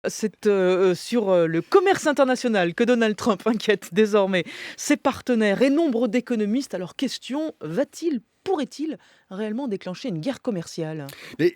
C'est, sur, le commerce international que Donald Trump inquiète désormais ses partenaires et nombre d'économistes. Alors question, pourrait-il réellement déclencher une guerre commerciale? Mais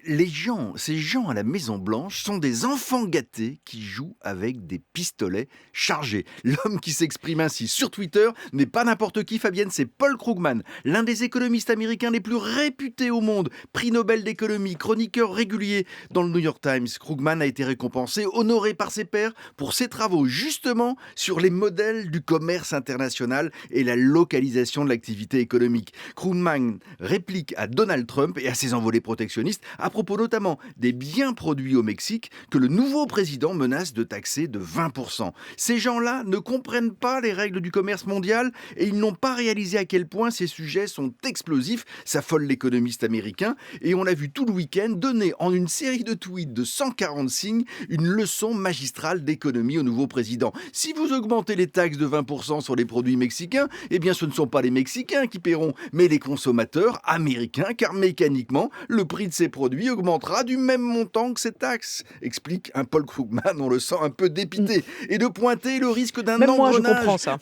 ces gens à la Maison Blanche sont des enfants gâtés qui jouent avec des pistolets chargés. L'homme qui s'exprime ainsi sur Twitter n'est pas n'importe qui, Fabienne, c'est Paul Krugman, l'un des économistes américains les plus réputés au monde, prix Nobel d'économie, chroniqueur régulier dans le New York Times. Krugman a été récompensé, honoré par ses pairs pour ses travaux justement sur les modèles du commerce international et la localisation de l'activité économique. Krugman réplique à Donald Trump et à ses envolées protectionnistes à propos notamment des biens produits au Mexique que le nouveau président menace de taxer de 20%. Ces gens-là ne comprennent pas les règles du commerce mondial et ils n'ont pas réalisé à quel point ces sujets sont explosifs, s'affole l'économiste américain, et on l'a vu tout le week-end donner en une série de tweets de 140 signes une leçon magistrale d'économie au nouveau président. Si vous augmentez les taxes de 20% sur les produits mexicains, eh bien ce ne sont pas les Mexicains qui paieront, mais les consommateurs américains, car mécaniquement, le prix de ces produits augmentera du même montant que ces taxes, explique un Paul Krugman, on le sent un peu Mmh. dépité, et de pointer le risque d'un Même moi je engrenage. comprends ça.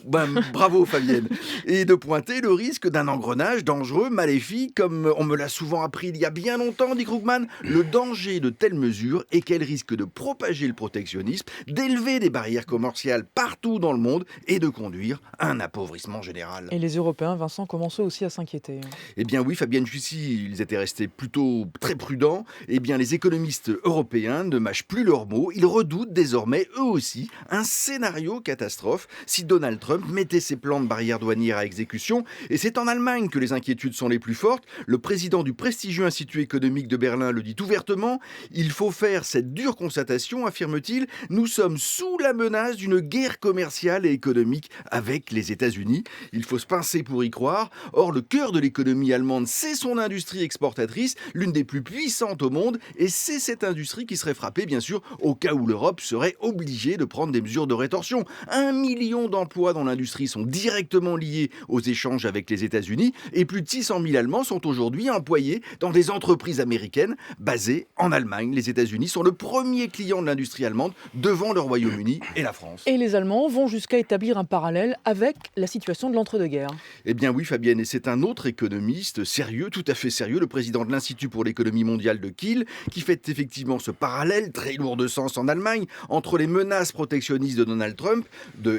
Bravo Fabienne. Et de pointer le risque d'un engrenage dangereux, maléfique, comme on me l'a souvent appris il y a bien longtemps, dit Krugman. Le danger de telles mesures est qu'elles risquent de propager le protectionnisme, d'élever des barrières commerciales partout dans le monde et de conduire à un appauvrissement général. Et les Européens, Vincent, commencent eux aussi à s'inquiéter, hein. Eh bien oui, Fabienne, jusqu'ici, ils étaient restés plutôt très prudents. Eh bien, les économistes européens ne mâchent plus leurs mots. Ils redoutent désormais, eux aussi, un scénario catastrophe si Donald Trump mettait ses plans de barrières douanières à exécution. Et c'est en Allemagne que les inquiétudes sont les plus fortes. Le président du prestigieux Institut économique de Berlin le dit ouvertement. Il faut faire cette dure constatation, affirme-t-il. Nous sommes sous la menace d'une guerre commerciale et économique avec les États-Unis. Il faut se pincer pour y croire. Or, le cœur de l'économie allemande, c'est son industrie exportatrice, l'une des plus puissantes au monde, et c'est cette industrie qui serait frappée, bien sûr, au cas où l'Europe serait obligée de prendre des mesures de rétorsion. 1 million d'emplois dans l'industrie sont directement liés aux échanges avec les États-Unis, et plus de 600 000 Allemands sont aujourd'hui employés dans des entreprises américaines basées en Allemagne. Les États-Unis sont le premier client de l'industrie allemande devant le Royaume-Uni et la France. Et les Allemands vont jusqu'à établir un parallèle avec la situation de l'entre-deux-guerres. Eh bien oui, Fabienne, et c'est un autre économiste sérieux, tout à fait sérieux, le président de l'Institut pour l'économie mondiale de Kiel, qui fait effectivement ce parallèle très lourd de sens en Allemagne entre les menaces protectionnistes de Donald Trump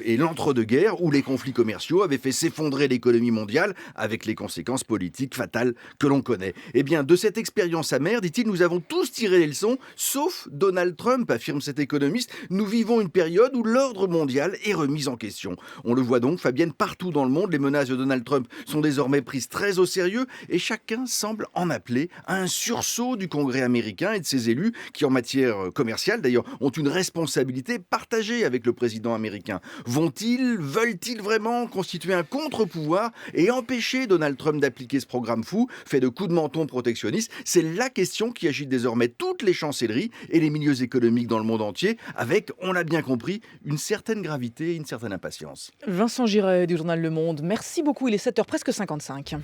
et l'entre-deux-guerres, où les conflits commerciaux avaient fait s'effondrer l'économie mondiale avec les conséquences politiques fatales que l'on connaît. Eh bien, de cette expérience amère, dit-il, nous avons tous tiré les leçons, sauf Donald Trump, affirme cet économiste. Nous vivons une période où l'ordre mondial est remis en question. On le voit donc, Fabienne, partout dans le monde, les menaces de Donald Trump sont désormais prises très au sérieux et chacun semble en appeler à un sursaut du Congrès américain et de ses élus qui, en matière commerciale d'ailleurs, ont une responsabilité partagée avec le président américain. Veulent-ils vraiment constituer un contre-pouvoir et empêcher Donald Trump d'appliquer ce programme fou, fait de coups de menton protectionnistes? C'est la question qui agite désormais toutes les chancelleries et les milieux économiques dans le monde entier, avec, on l'a bien compris, une certaine gravité et une certaine impatience. Vincent Giret du journal Le Monde, merci beaucoup, il est 7h presque 55.